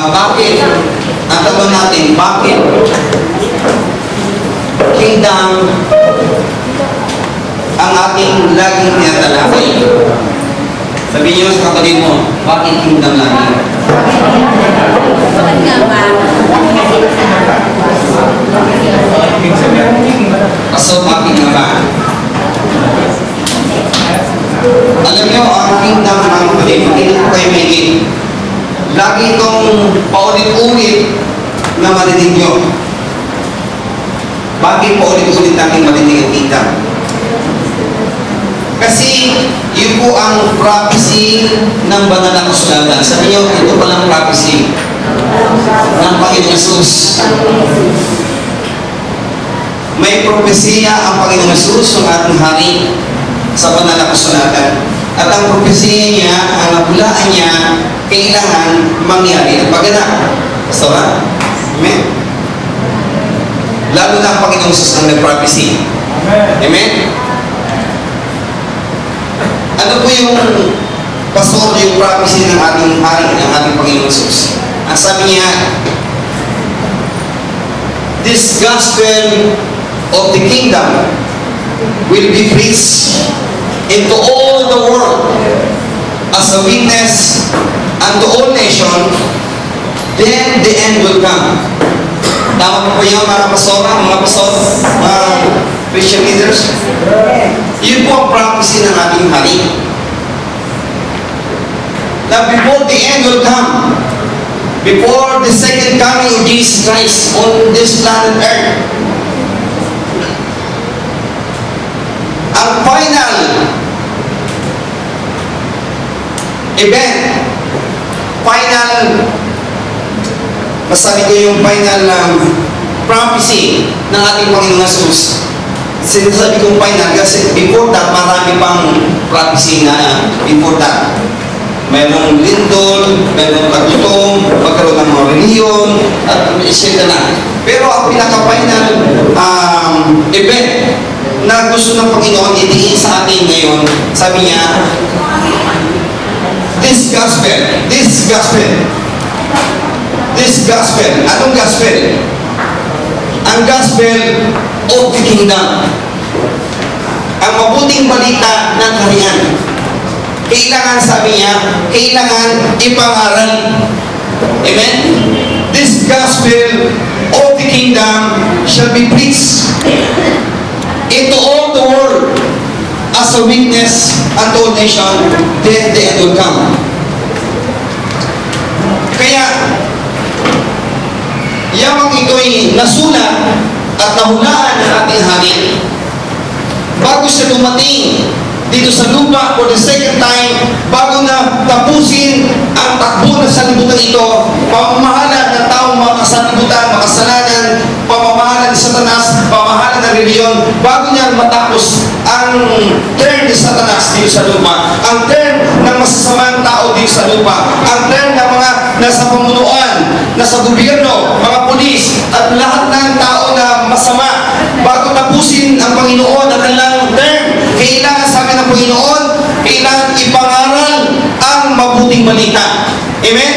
Bakit? Ang tanong natin, bakit kingdom ang ating laging tinatalakay? Sabihin niyo sa kapatid mo, bakit kingdom lagi? So, bakit nga ba? Alam niyo, ang kingdom ng kapatid, hindi ko kayo may lagi itong paulit-ulit na marinig nyo. Bakit paulit-ulit natin marinig ang kingdom? Kasi yun po ang prophecy ng banal na kasulatan. Sabi nyo, ito palang prophecy ng Panginoong Jesus. May propesya ang Panginoong Jesus, ang ating hari, sa banal na kasulatan. At ang propesya niya, ang nabulaan niya, kailangan mangyari at pagganap. Basta ba? Amen? Lalo na ang Panginoong Jesus ang nag-prophecy. Amen? Ano po yung pastor, yung prophecy ng ating hari, ng ating Panginoong Jesus? Ang sabi niya, this gospel of the kingdom will be preached into all the world as a witness unto all nations, then the end will come. Tama po yung mga pastor, mga Christian leaders? Yun po ang prophecy ng ating hari. Now before the end will come, before the second coming of Jesus Christ on this planet Earth, ang final event, final, masabi ko yung final prophecy ng ating Panginoong Jesus. Sinasabi kong final kasi before that, marami pang prophecy na before that. Mayroong lindol, mayroong kagutom, magkaroon ng mga reliyon, at etc. na. Pero ang pinaka-final event na gusto ng Panginoon idiin sa atin ngayon, sabi niya, this gospel, anong gospel? Ang gospel of the kingdom. Ang mabuting balita ng kaharian. Kailangan, sabi niya, kailangan ipangaral. Amen? This gospel of the kingdom shall be preached into all the world as a witness unto all nations, then the end will come. Kaya, yamang ito'y nasulat at nahulaan ng ating hari bago siya dumating dito sa lupa for the second time, bago na tapusin ang takbo ng sanlibutan ito, pamamahala ng taong mga kasalibutan, makasalanan, pamamahala ni Satanas, pamamahala ng reliyon, bago niya matapos ang term ni Satanas dito sa lupa, ang term ng masasamang tao dito sa lupa, ang term ng mga nasa pamunuan, nasa gobyerno, mga pulis, at lahat ng tao na masama, bago tapusin ang Panginoon at kanilang term, kailangan, sabi ng Panginoon, kailangan ipangaral ang mabuting balita. Amen?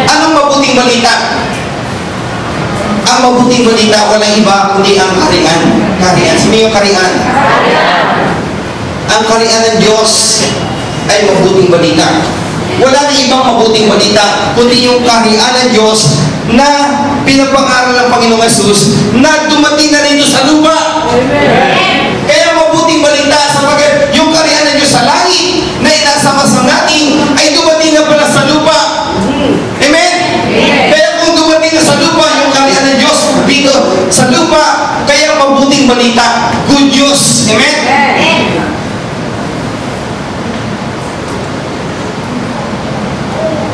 Anong mabuting balita? Ang mabuting balita, walang iba kundi ang kaharian. Kaharian. Sino yung kaharian? Ang kaharian ng Diyos ay mabuting balita. Wala na ibang mabuting balita kundi yung kaharian ng Diyos na pinapangaral ng Panginoong Jesus na dumating na rin sa lupa. Amen. Kaya mabuting balita sapagkat yung kaharian ng Diyos sa langit na inasamasang natin ay dumating na pala sa lupa. Amen? Kaya kung dumating na sa lupa yung kaharian ng Diyos dito sa lupa, kaya mabuting balita, good news. Amen?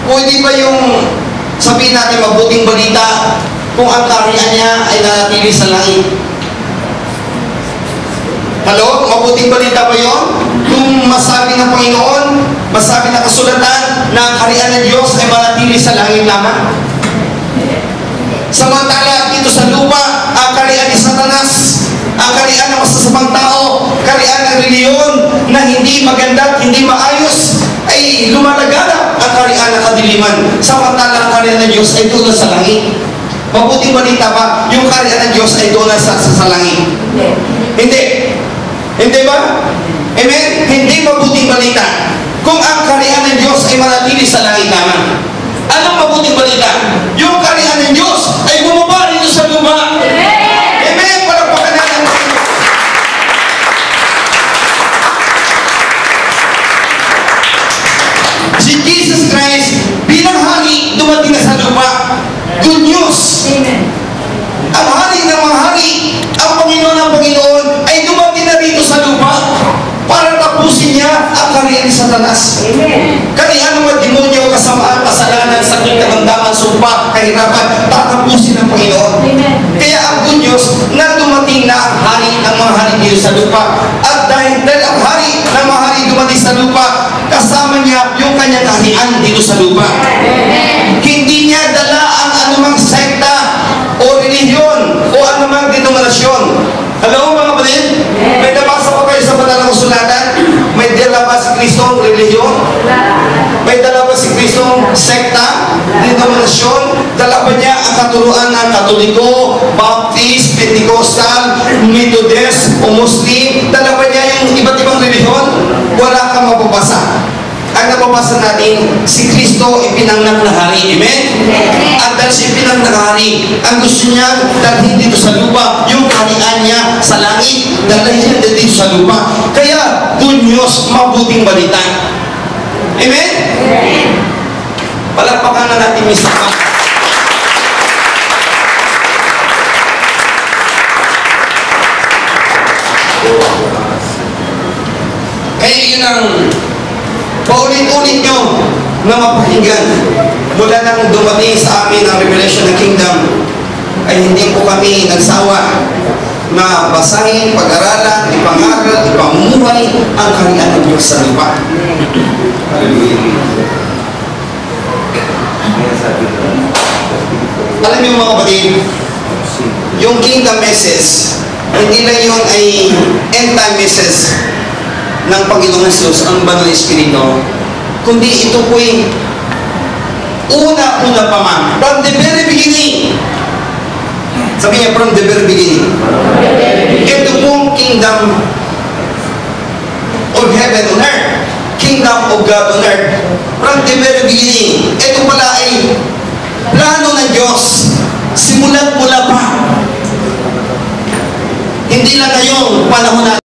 Pwede ba yung sabihin natin mabuting balita kung ang kaharian niya ay nanatili sa langit? Hello? Mabuting balita ba yun? Kung masabi ng Panginoon, masabi ng kasulatan na ang kaharian ng Diyos ay manatili sa langit lamang? Samantala dito sa lupa, ang kaharian ni Satanas, ang kaharian ng masasamang tao, kaharian ng reliyon na hindi maganda at hindi maayos, ay lumalagana. ang kaharian ng kadiliman, samantala ang kaharian ng Diyos ay doon sa langit. Mabuting balita ba? Yung kaharian ng Diyos ay doon sa langit. Hindi. Hindi ba? Amen? Hindi mabuting balita. Kung ang kaharian ng Diyos ay manatili sa langit naman. Anong mabuting balita? Yung kaharian ng Diyos ay bumaba dito sa lupa. Amen? Palakpakan natin. Si Jesus Christ bilang hari dumating na sa lupa. Good news. Ang hari ng mga hari, ang Panginoon ng Panginoon ay dumating na rito sa lupa para tapusin niya ang kaharian ni Satanas. Kaharian ng mga demonyo, kasamaan, kasalanan, sakit, karamdaman, sumpa, kahirapan, tatapusin ng Panginoon. Kaya ang good news na dumating na ang hari ng mga hari dito sa lupa. At dahil ang hari ng mga hari dumating sa lupa, kasama niya yung kanyang kaharian dito sa lupa. Hindi niya dala ang anumang sekta o relihiyon o anumang denominasyon. Alam mo mga kapatid? May nabasa ko kayo sa banal na kasulatan? May dala ba si Kristong relihiyon? May dala ba si Kristong sekta? Denominasyon? Dala ba niya ang katuruan ng Katoliko, Baptist, Pentecostal, Methodist, o Muslim? Dala ba niya yung iba't ibang relihiyon? Wala kang mapapasa. Ang nababasa natin, si Kristo ipinanganak na hari. Amen? At dahil siya ipinanganak na hari, ang gusto niya dalhin dito sa lupa, yung kaharian niya sa langit, dalhin niya dito sa lupa. Kaya, good news, mabuting balita. Amen? Palakpakan na natin, Mr. Mark. Kaya yun ang paulit-ulit nyo na mapakinggan. Mula nang dumating sa amin ang revelation ng kingdom, ay hindi po kami nagsawa na basahin, pag-aralan, ipangaral, ipamumuhay ang kaharian ng Diyos sa lupa. Alam niyo mga kapatid, yung kingdom message, hindi lang yun ay end time message ng Panginoong Jesus, ang Banal na Espiritu, kundi ito po'y una-una pa man. From the very beginning. Sabi niya, from the very beginning. Ito pong kingdom of heaven on earth. Kingdom of God on earth. From the very beginning. Ito pala ay plano ng Diyos. Simulat mula pa. Hindi lang ngayong panahon natin.